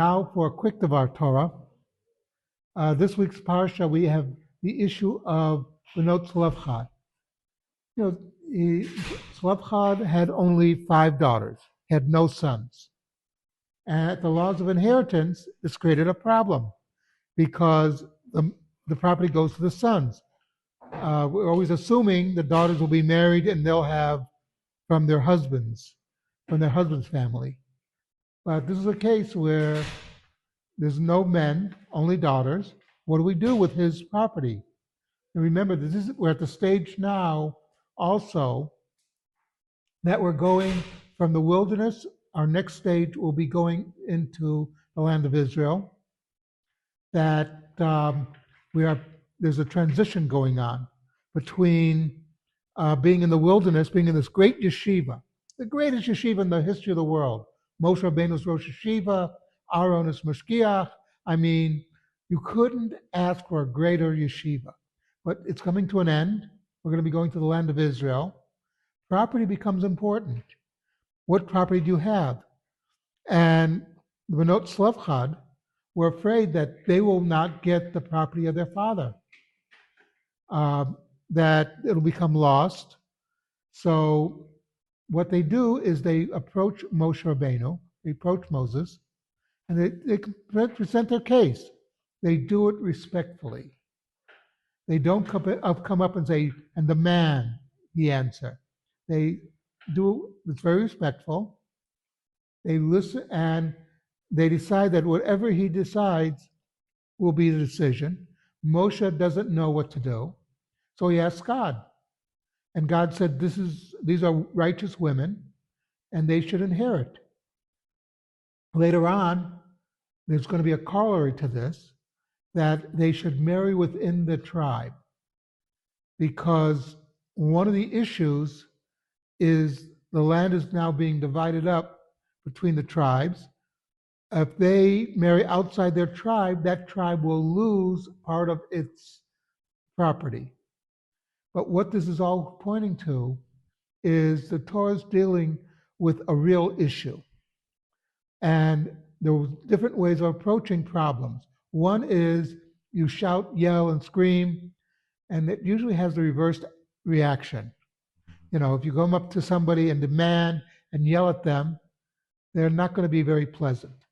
Now for a quick Devar Torah. This week's parsha, we have the issue of Benot Zelophahad. Zelophahad had only 5 daughters, had no sons. And at the laws of inheritance, this created a problem because the property goes to the sons. We're always assuming the daughters will be married and they'll have from their husband's family. But this is a case where there's no men, only daughters. What do we do with his property? And remember, we're at the stage now also that we're going from the wilderness. Our next stage will be going into the land of Israel. That there's a transition going on between being in the wilderness, being in this great yeshiva, the greatest yeshiva in the history of the world. Moshe Rabbeinu's Rosh Yeshiva, Aaron is Mashgiach. I mean, you couldn't ask for a greater yeshiva. But it's coming to an end. We're going to be going to the land of Israel. Property becomes important. What property do you have? And the Benot Zelophahad were afraid that they will not get the property of their father, that it'll become lost. So what they do is they approach Moshe Rabbeinu, they approach Moses, and they present their case. They do it respectfully. They don't come up and say, and the man, the answer. They do, it's very respectful. They listen and they decide that whatever he decides will be the decision. Moshe doesn't know what to do, so he asks God. And God said, these are righteous women, and they should inherit. Later on, there's going to be a corollary to this, that they should marry within the tribe. Because one of the issues is the land is now being divided up between the tribes. If they marry outside their tribe, that tribe will lose part of its property. But what this is all pointing to is the Torah is dealing with a real issue. And there were different ways of approaching problems. One is you shout, yell, and scream, and it usually has the reversed reaction. If you come up to somebody and demand and yell at them, they're not going to be very pleasant.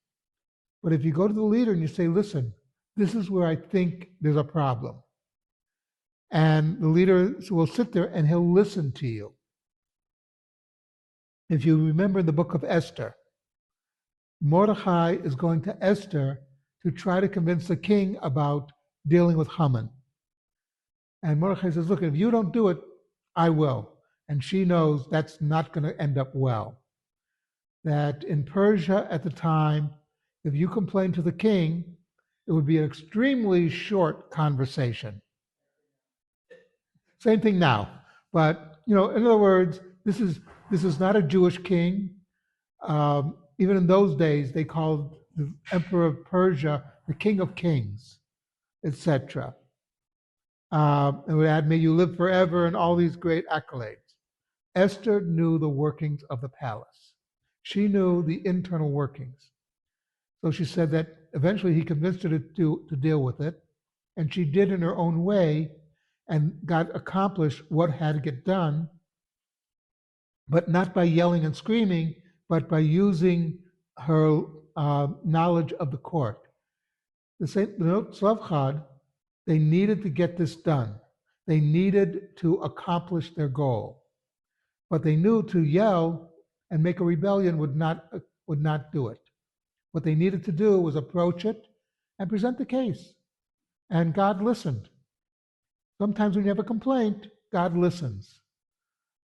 But if you go to the leader and you say, listen, this is where I think there's a problem. And the leader will sit there and he'll listen to you. If you remember the book of Esther, Mordechai is going to Esther to try to convince the king about dealing with Haman. And Mordechai says, look, if you don't do it, I will. And she knows that's not going to end up well. That in Persia at the time, if you complain to the king, it would be an extremely short conversation. Same thing now. But, in other words, this is not a Jewish king. Even in those days, they called the emperor of Persia the king of kings, etc. It would add, may you live forever, and all these great accolades. Esther knew the workings of the palace. She knew the internal workings. So she said that eventually he convinced her to deal with it, and she did in her own way and got accomplished what had to get done, but not by yelling and screaming, but by using her knowledge of the court. The Zelophahad, they needed to get this done. They needed to accomplish their goal. But they knew to yell and make a rebellion would not do it. What they needed to do was approach it and present the case. And God listened. Sometimes when you have a complaint, God listens.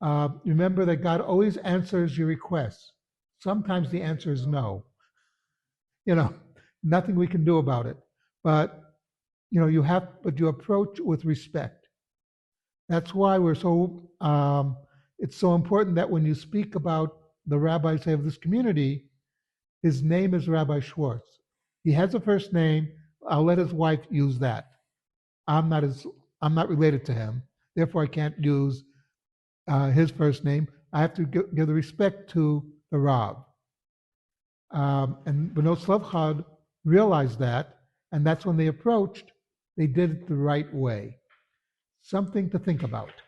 Remember that God always answers your requests. Sometimes the answer is no. Nothing we can do about it. But you approach with respect. That's why it's so important that when you speak about the rabbi, say, of this community, his name is Rabbi Schwartz. He has a first name. I'll let his wife use that. I'm not related to him. Therefore, I can't use his first name. I have to give the respect to the Rav. And when Zelophahad realized that, and that's when they approached, they did it the right way. Something to think about.